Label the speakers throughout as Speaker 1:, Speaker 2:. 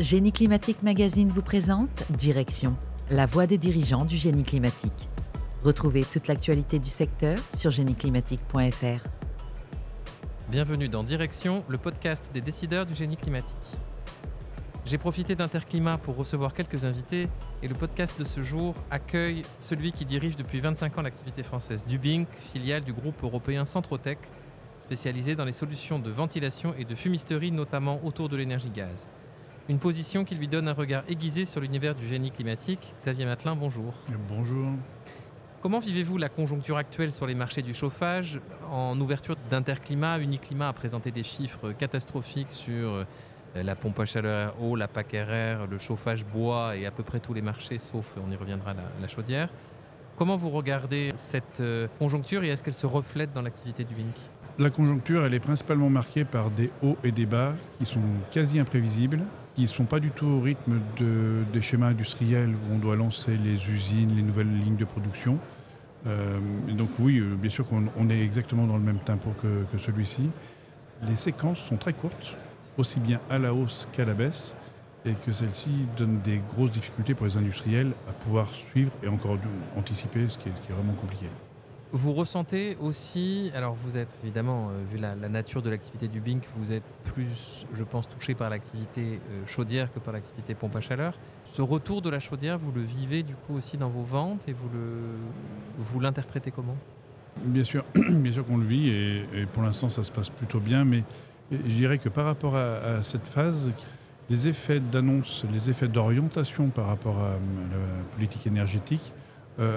Speaker 1: Génie Climatique Magazine vous présente Direction, la voix des dirigeants du génie climatique. Retrouvez toute l'actualité du secteur sur génieclimatique.fr.
Speaker 2: Bienvenue dans Direction, le podcast des décideurs du génie climatique. J'ai profité d'Interclimat pour recevoir quelques invités et le podcast de ce jour accueille celui qui dirige depuis 25 ans l'activité française Dubink, filiale du groupe européen Centrotech, spécialisé dans les solutions de ventilation et de fumisterie, notamment autour de l'énergie gaz. Une position qui lui donne un regard aiguisé sur l'univers du génie climatique. Xavier Matelin, bonjour.
Speaker 3: Bonjour.
Speaker 2: Comment vivez-vous la conjoncture actuelle sur les marchés du chauffage? En ouverture d'Interclimat, Uniclimat a présenté des chiffres catastrophiques sur la pompe à chaleur RO, la PAC RR, le chauffage bois et à peu près tous les marchés, sauf, on y reviendra, la chaudière. Comment vous regardez cette conjoncture et est-ce qu'elle se reflète dans l'activité du Dubink?
Speaker 3: La conjoncture, elle est principalement marquée par des hauts et des bas qui sont quasi imprévisibles, qui ne sont pas du tout au rythme des schémas industriels où on doit lancer les usines, les nouvelles lignes de production. Donc oui, bien sûr qu'on est exactement dans le même tempo que celui-ci. Les séquences sont très courtes, aussi bien à la hausse qu'à la baisse, et que celles-ci donnent des grosses difficultés pour les industriels à pouvoir suivre et encore anticiper, ce qui est vraiment compliqué.
Speaker 2: Vous ressentez aussi, alors vous êtes évidemment, vu la nature de l'activité du Dubink, vous êtes plus, je pense, touché par l'activité chaudière que par l'activité pompe à chaleur. Ce retour de la chaudière, vous le vivez du coup aussi dans vos ventes et vous l'interprétez comment?
Speaker 3: Bien sûr qu'on le vit et pour l'instant ça se passe plutôt bien, mais je dirais que par rapport à cette phase, les effets d'annonce, les effets d'orientation par rapport à la politique énergétique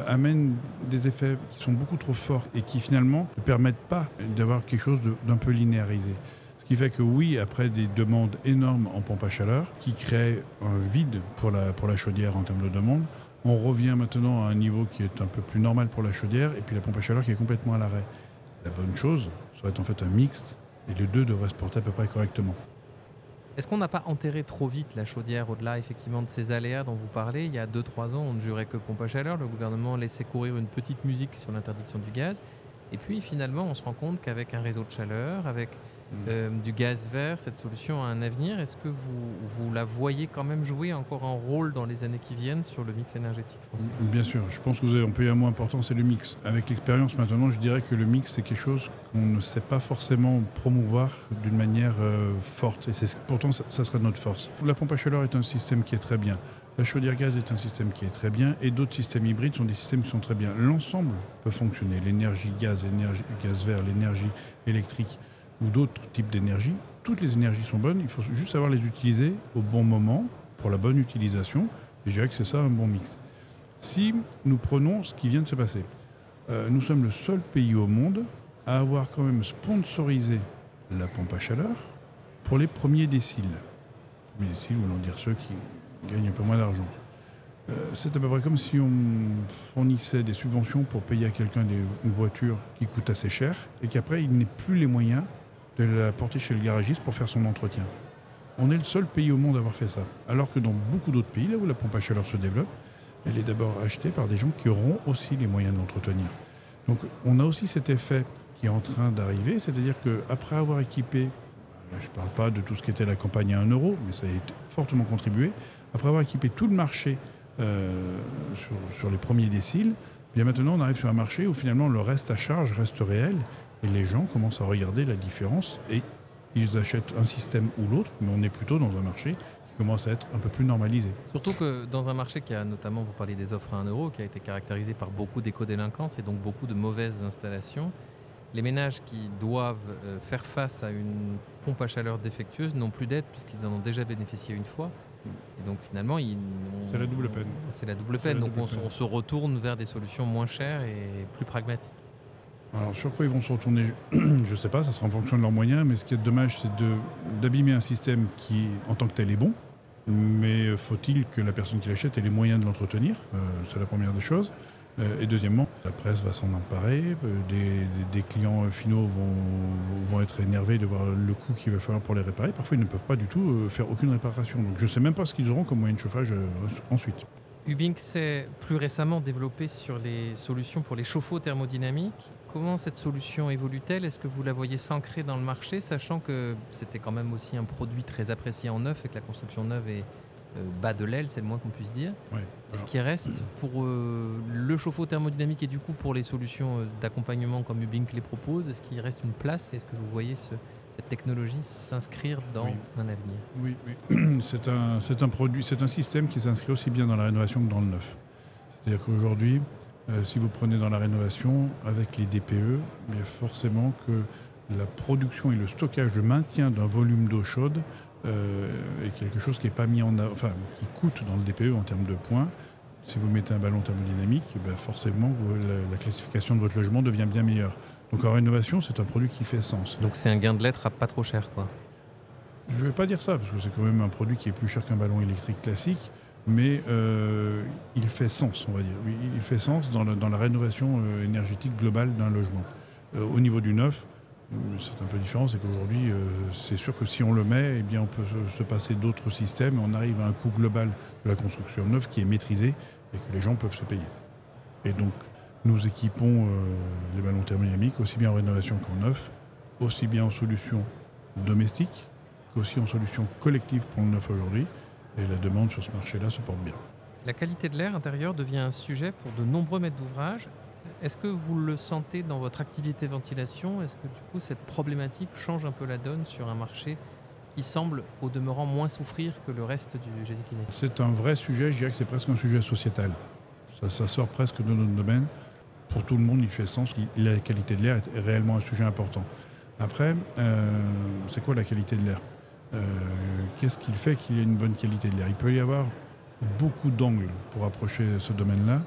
Speaker 3: amènent des effets qui sont beaucoup trop forts et qui finalement ne permettent pas d'avoir quelque chose d'un peu linéarisé. Ce qui fait que oui, après des demandes énormes en pompe à chaleur, qui créent un vide pour la chaudière en termes de demande, on revient maintenant à un niveau qui est un peu plus normal pour la chaudière et puis la pompe à chaleur qui est complètement à l'arrêt. La bonne chose, ça va être en fait un mixte et les deux devraient se porter à peu près correctement.
Speaker 2: Est-ce qu'on n'a pas enterré trop vite la chaudière au-delà effectivement de ces aléas dont vous parlez? Il y a 2-3 ans, on ne jurait que pompe à chaleur. Le gouvernement laissait courir une petite musique sur l'interdiction du gaz. Et puis finalement, on se rend compte qu'avec un réseau de chaleur, avec du gaz vert, cette solution a un avenir. Est-ce que vous la voyez quand même jouer encore un rôle dans les années qui viennent sur le mix énergétique français?
Speaker 3: Bien sûr, je pense que vous avez un peu un mot important, c'est le mix. Avec l'expérience maintenant, je dirais que le mix, c'est quelque chose qu'on ne sait pas forcément promouvoir d'une manière forte. Et pourtant, ça serait notre force. La pompe à chaleur est un système qui est très bien. La chaudière gaz est un système qui est très bien. Et d'autres systèmes hybrides sont des systèmes qui sont très bien. L'ensemble peut fonctionner. L'énergie gaz vert, l'énergie électrique ou d'autres types d'énergie. Toutes les énergies sont bonnes. Il faut juste savoir les utiliser au bon moment pour la bonne utilisation. Et je dirais que c'est ça un bon mix. Si nous prenons ce qui vient de se passer, nous sommes le seul pays au monde à avoir quand même sponsorisé la pompe à chaleur pour les premiers déciles. Les premiers déciles, voulant dire ceux qui gagnent un peu moins d'argent. C'est à peu près comme si on fournissait des subventions pour payer à quelqu'un une voiture qui coûte assez cher et qu'après il n'ait plus les moyens de la porter chez le garagiste pour faire son entretien. On est le seul pays au monde à avoir fait ça. Alors que dans beaucoup d'autres pays, là où la pompe à chaleur se développe, elle est d'abord achetée par des gens qui auront aussi les moyens de l'entretenir. Donc on a aussi cet effet qui est en train d'arriver, c'est-à-dire qu'après avoir équipé, je ne parle pas de tout ce qui était la campagne à 1 euro, mais ça a fortement contribué, après avoir équipé tout le marché sur les premiers déciles, bien maintenant on arrive sur un marché où finalement le reste à charge reste réel et les gens commencent à regarder la différence et ils achètent un système ou l'autre, mais on est plutôt dans un marché qui commence à être un peu plus normalisé.
Speaker 2: Surtout que dans un marché qui a notamment, vous parlez des offres à 1 euro, qui a été caractérisé par beaucoup d'éco-délinquance et donc beaucoup de mauvaises installations, les ménages qui doivent faire face à une pompe à chaleur défectueuse n'ont plus d'aide puisqu'ils en ont déjà bénéficié une fois. Et donc finalement,
Speaker 3: c'est la double peine.
Speaker 2: C'est la double peine. Donc on se retourne vers des solutions moins chères et plus pragmatiques.
Speaker 3: Alors sur quoi ils vont se retourner, je ne sais pas, ça sera en fonction de leurs moyens, mais ce qui est dommage, c'est d'abîmer un système qui, en tant que tel, est bon. Mais faut-il que la personne qui l'achète ait les moyens de l'entretenir? C'est la première des choses. Et deuxièmement, la presse va s'en emparer, des clients finaux vont être énervés de voir le coût qu'il va falloir pour les réparer. Parfois, ils ne peuvent pas du tout faire aucune réparation. Donc je ne sais même pas ce qu'ils auront comme moyen de chauffage ensuite.
Speaker 2: Ubink s'est plus récemment développé sur les solutions pour les chauffe-eau thermodynamiques. Comment cette solution évolue-t-elle? Est-ce que vous la voyez s'ancrer dans le marché, sachant que c'était quand même aussi un produit très apprécié en neuf et que la construction neuve est bas de l'aile, c'est le moins qu'on puisse dire.
Speaker 3: Ouais.
Speaker 2: Est-ce qu'il reste pour le chauffe-eau thermodynamique et du coup pour les solutions d'accompagnement comme Ubink les propose, est-ce qu'il reste une place? Est-ce que vous voyez cette technologie s'inscrire dans un avenir?
Speaker 3: Oui, c'est un produit, c'est un système qui s'inscrit aussi bien dans la rénovation que dans le neuf. C'est-à-dire qu'aujourd'hui, si vous prenez dans la rénovation, avec les DPE, il y a forcément que la production et le stockage, le maintien d'un volume d'eau chaude est quelque chose qui est pas mis qui coûte dans le DPE en termes de points. Si vous mettez un ballon thermodynamique, forcément, la classification de votre logement devient bien meilleure. Donc en rénovation, c'est un produit qui fait sens.
Speaker 2: Donc c'est un gain de lettres à pas trop cher, quoi.
Speaker 3: Je ne vais pas dire ça, parce que c'est quand même un produit qui est plus cher qu'un ballon électrique classique, mais il fait sens, on va dire. Oui, il fait sens dans la rénovation énergétique globale d'un logement. Au niveau du neuf, c'est un peu différent, c'est qu'aujourd'hui, c'est sûr que si on le met, eh bien, on peut se passer d'autres systèmes et on arrive à un coût global de la construction neuve qui est maîtrisé et que les gens peuvent se payer. Et donc, nous équipons les ballons thermodynamiques aussi bien en rénovation qu'en neuf, aussi bien en solution domestique qu'aussi en solution collective pour le neuf aujourd'hui. Et la demande sur ce marché-là se porte bien.
Speaker 2: La qualité de l'air intérieur devient un sujet pour de nombreux maîtres d'ouvrage. Est-ce que vous le sentez dans votre activité ventilation? Est-ce que du coup cette problématique change un peu la donne sur un marché qui semble au demeurant moins souffrir que le reste du génie climatique?
Speaker 3: C'est un vrai sujet, je dirais que c'est presque un sujet sociétal. Ça sort presque de notre domaine. Pour tout le monde, il fait sens. La qualité de l'air est réellement un sujet important. Après, c'est quoi la qualité de l'air? Qu'est-ce qui fait qu'il y ait une bonne qualité de l'air? Il peut y avoir beaucoup d'angles pour approcher ce domaine-là.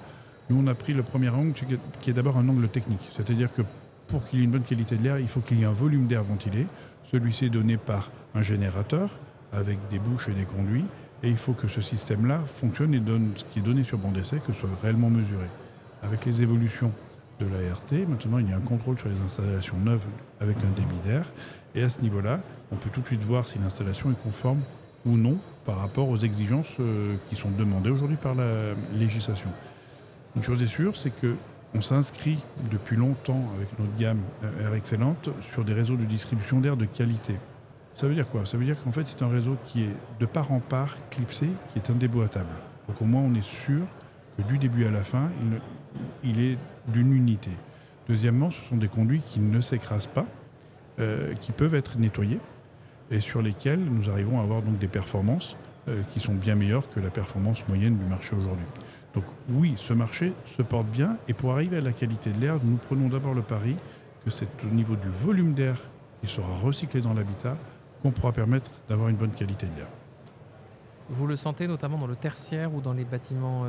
Speaker 3: Nous, on a pris le premier angle qui est d'abord un angle technique. C'est-à-dire que pour qu'il y ait une bonne qualité de l'air, il faut qu'il y ait un volume d'air ventilé. Celui-ci est donné par un générateur avec des bouches et des conduits. Et il faut que ce système-là fonctionne et donne ce qui est donné sur banc d'essai, que ce soit réellement mesuré. Avec les évolutions de l'ART, maintenant il y a un contrôle sur les installations neuves avec un débit d'air. Et à ce niveau-là, on peut tout de suite voir si l'installation est conforme ou non par rapport aux exigences qui sont demandées aujourd'hui par la législation. Une chose est sûre, c'est qu'on s'inscrit depuis longtemps avec notre gamme Air Excellente sur des réseaux de distribution d'air de qualité. Ça veut dire quoi? Ça veut dire qu'en fait, c'est un réseau qui est de part en part clipsé, qui est indéboîtable. Donc au moins, on est sûr que du début à la fin, il est d'une unité. Deuxièmement, ce sont des conduits qui ne s'écrasent pas, qui peuvent être nettoyés et sur lesquels nous arrivons à avoir donc des performances qui sont bien meilleures que la performance moyenne du marché aujourd'hui. Donc oui, ce marché se porte bien et pour arriver à la qualité de l'air, nous prenons d'abord le pari que c'est au niveau du volume d'air qui sera recyclé dans l'habitat qu'on pourra permettre d'avoir une bonne qualité de l'air.
Speaker 2: Vous le sentez notamment dans le tertiaire ou dans les bâtiments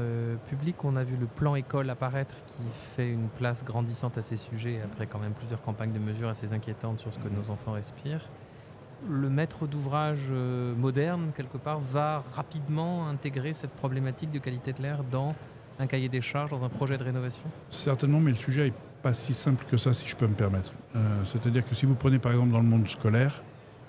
Speaker 2: publics. On a vu le plan école apparaître qui fait une place grandissante à ces sujets après quand même plusieurs campagnes de mesures assez inquiétantes sur ce que nos enfants respirent. Le maître d'ouvrage moderne, quelque part, va rapidement intégrer cette problématique de qualité de l'air dans un cahier des charges, dans un projet de rénovation?
Speaker 3: Certainement, mais le sujet n'est pas si simple que ça, si je peux me permettre. C'est-à-dire que si vous prenez par exemple dans le monde scolaire,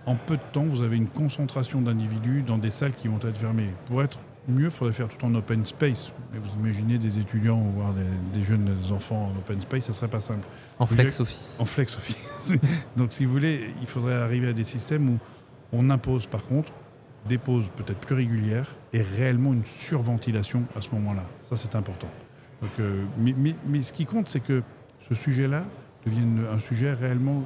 Speaker 3: en peu de temps, vous avez une concentration d'individus dans des salles qui vont être fermées. Pour être mieux, il faudrait faire tout en open space. Et vous imaginez des étudiants ou voire des jeunes enfants en open space, ça ne serait pas simple.
Speaker 2: En flex office.
Speaker 3: En flex office. Donc si vous voulez, il faudrait arriver à des systèmes où on impose par contre des pauses peut-être plus régulières et réellement une surventilation à ce moment-là. Ça, c'est important. Donc, mais ce qui compte, c'est que ce sujet-là devienne un sujet réellement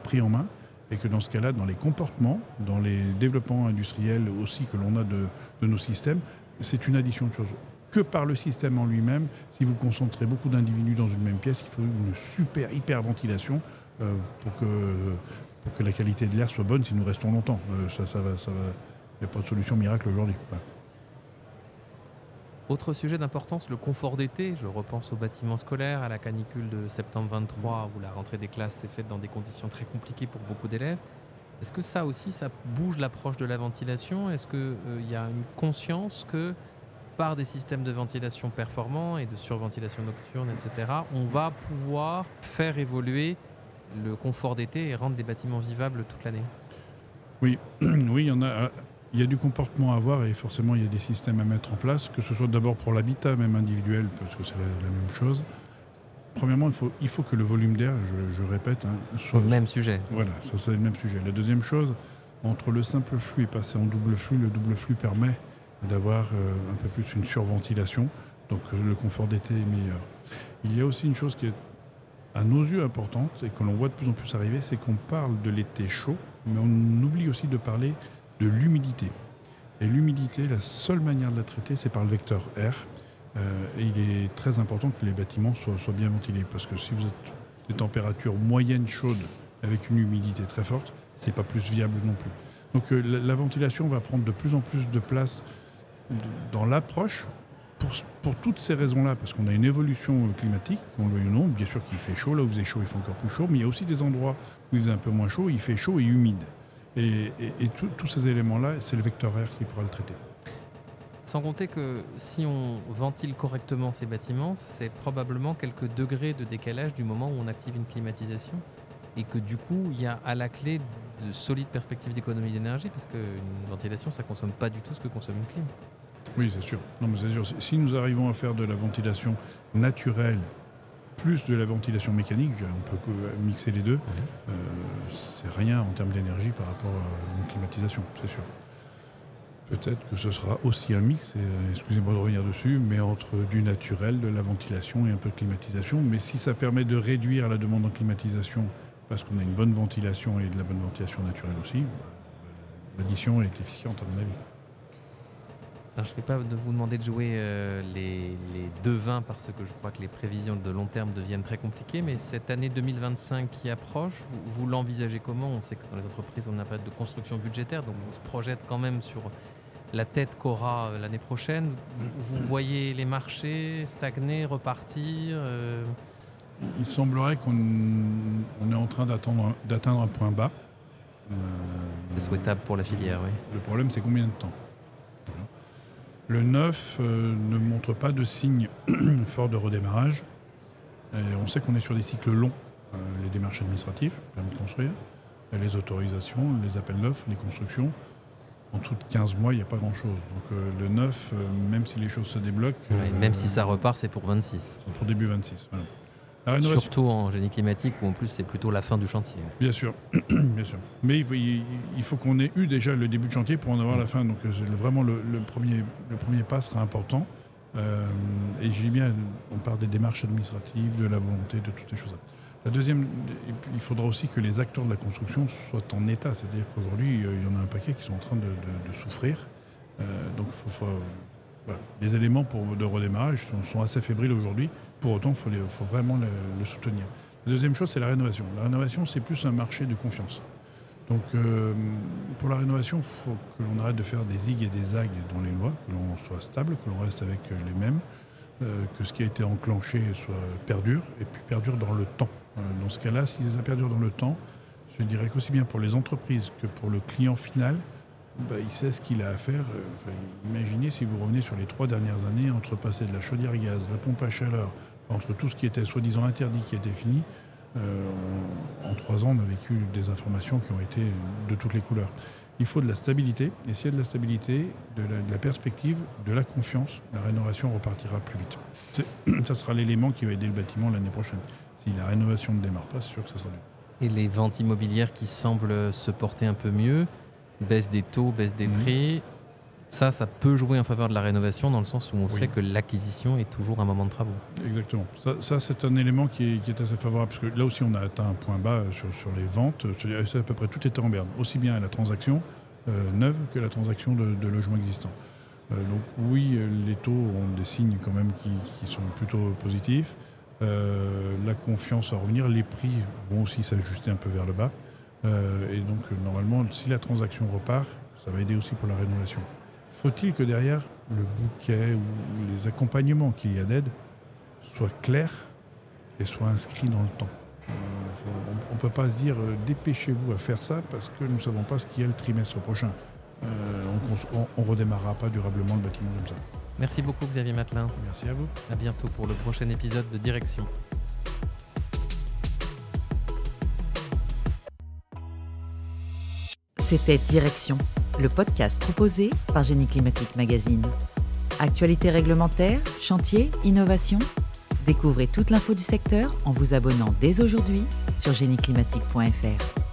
Speaker 3: pris en main et que dans ce cas-là, dans les comportements, dans les développements industriels aussi que l'on a de nos systèmes, c'est une addition de choses. Que par le système en lui-même, si vous concentrez beaucoup d'individus dans une même pièce, il faut une super hyperventilation pour que la qualité de l'air soit bonne si nous restons longtemps. Ça va. Il n'y a pas de solution miracle aujourd'hui. Ouais.
Speaker 2: Autre sujet d'importance, le confort d'été. Je repense aux bâtiments scolaires, à la canicule de septembre 23, où la rentrée des classes s'est faite dans des conditions très compliquées pour beaucoup d'élèves. Est-ce que ça aussi, ça bouge l'approche de la ventilation? Est-ce qu'il y a une conscience que par des systèmes de ventilation performants et de surventilation nocturne, etc., on va pouvoir faire évoluer le confort d'été et rendre les bâtiments vivables toute l'année?
Speaker 3: Oui, il y en a. il y a du comportement à avoir et forcément il y a des systèmes à mettre en place, que ce soit d'abord pour l'habitat même individuel, parce que c'est la même chose. Premièrement, il faut que le volume d'air, je répète,
Speaker 2: soit le même sujet.
Speaker 3: Voilà, ça c'est le même sujet. La deuxième chose, entre le simple flux et passer en double flux, le double flux permet d'avoir un peu plus une surventilation, donc le confort d'été est meilleur. Il y a aussi une chose qui est à nos yeux importante et que l'on voit de plus en plus arriver, c'est qu'on parle de l'été chaud, mais on oublie aussi de parler de l'humidité. Et l'humidité, la seule manière de la traiter, c'est par le vecteur air. Et il est très important que les bâtiments soient bien ventilés, parce que si vous êtes des températures moyennes chaudes avec une humidité très forte, c'est pas plus viable non plus. Donc la ventilation va prendre de plus en plus de place dans l'approche pour toutes ces raisons-là, parce qu'on a une évolution climatique, qu'on le veuille ou non. Bien sûr qu'il fait chaud, là où il faisait chaud, il fait encore plus chaud, mais il y a aussi des endroits où il faisait un peu moins chaud, il fait chaud et humide. Et tous ces éléments-là, c'est le vecteur air qui pourra le traiter.
Speaker 2: Sans compter que si on ventile correctement ces bâtiments, c'est probablement quelques degrés de décalage du moment où on active une climatisation. Et que du coup, il y a à la clé de solides perspectives d'économie d'énergie, parce qu'une ventilation, ça ne consomme pas du tout ce que consomme une clim.
Speaker 3: Oui, c'est sûr. Non, mais c'est sûr. Si nous arrivons à faire de la ventilation naturelle, plus de la ventilation mécanique, on peut mixer les deux, c'est rien en termes d'énergie par rapport à une climatisation, c'est sûr. Peut-être que ce sera aussi un mix, excusez-moi de revenir dessus, mais entre du naturel, de la ventilation et un peu de climatisation. Mais si ça permet de réduire la demande en climatisation, parce qu'on a une bonne ventilation et de la bonne ventilation naturelle aussi, l'addition est efficiente à mon avis.
Speaker 2: Alors, je ne vais pas vous demander de jouer les devins, parce que je crois que les prévisions de long terme deviennent très compliquées, mais cette année 2025 qui approche, vous l'envisagez comment ? On sait que dans les entreprises, on a pas de construction budgétaire, donc on se projette quand même sur la tête qu'aura l'année prochaine. Vous voyez les marchés stagner, repartir
Speaker 3: Il semblerait qu'on est en train d'atteindre un point bas.
Speaker 2: C'est souhaitable pour la filière, oui.
Speaker 3: Le problème, c'est combien de temps ? Le neuf ne montre pas de signe fort de redémarrage. On sait qu'on est sur des cycles longs, les démarches administratives, permis de construire, les autorisations, les appels d'offres, les constructions. En dessous de 15 mois, il n'y a pas grand-chose. Donc le 9, même si les choses se débloquent...
Speaker 2: même si ça repart, c'est pour 26.
Speaker 3: C'est pour début 26, voilà.
Speaker 2: Surtout en génie climatique, où en plus c'est plutôt la fin du chantier.
Speaker 3: Bien sûr, bien sûr. Mais il faut qu'on ait eu déjà le début de chantier pour en avoir la fin. Donc vraiment le premier pas sera important. Et je dis bien, on parle des démarches administratives, de la volonté, de toutes ces choses-là. La deuxième, il faudra aussi que les acteurs de la construction soient en état. C'est-à-dire qu'aujourd'hui, il y en a un paquet qui sont en train de souffrir. Donc voilà. Les éléments de redémarrage sont assez fébriles aujourd'hui. Pour autant, il faut vraiment le soutenir. La deuxième chose, c'est la rénovation. La rénovation, c'est plus un marché de confiance. Donc, pour la rénovation, il faut que l'on arrête de faire des zigs et des zags dans les lois, que l'on soit stable, que l'on reste avec les mêmes, que ce qui a été enclenché perdure, et puis perdure dans le temps. Dans ce cas-là, si ça perdure dans le temps, je dirais qu'aussi bien pour les entreprises que pour le client final, il sait ce qu'il a à faire. Imaginez si vous revenez sur les 3 dernières années, entre passer de la chaudière à gaz, la pompe à chaleur, entre tout ce qui était soi-disant interdit, qui était fini, en 3 ans, on a vécu des informations qui ont été de toutes les couleurs. Il faut de la stabilité, et s'il y a de la stabilité, de la perspective, de la confiance, la rénovation repartira plus vite. Ça sera l'élément qui va aider le bâtiment l'année prochaine. Si la rénovation ne démarre pas, c'est sûr que ça sera dur.
Speaker 2: Et les ventes immobilières qui semblent se porter un peu mieux, baisse des taux, baisse des prix, ça peut jouer en faveur de la rénovation, dans le sens où on sait que l'acquisition est toujours un moment de travaux.
Speaker 3: Exactement. Ça c'est un élément qui est assez favorable, parce que là aussi on a atteint un point bas sur les ventes. C'est à peu près tout était en berne, aussi bien la transaction neuve que la transaction de logements existants. Donc oui, les taux ont des signes quand même qui sont plutôt positifs. La confiance va revenir, les prix vont aussi s'ajuster un peu vers le bas. Et donc normalement, si la transaction repart, ça va aider aussi pour la rénovation. Faut-il que derrière le bouquet ou les accompagnements qu'il y a d'aide soient clairs et soient inscrits dans le temps. On ne peut pas se dire dépêchez-vous à faire ça parce que nous ne savons pas ce qu'il y a le trimestre prochain. On ne redémarrera pas durablement le bâtiment comme ça.
Speaker 2: Merci beaucoup Xavier Mathelin.
Speaker 3: Merci à vous.
Speaker 2: À bientôt pour le prochain épisode de Direction.
Speaker 1: C'était Direction, le podcast proposé par Génie Climatique Magazine. Actualité réglementaire, chantier, innovation. Découvrez toute l'info du secteur en vous abonnant dès aujourd'hui sur génieclimatique.fr.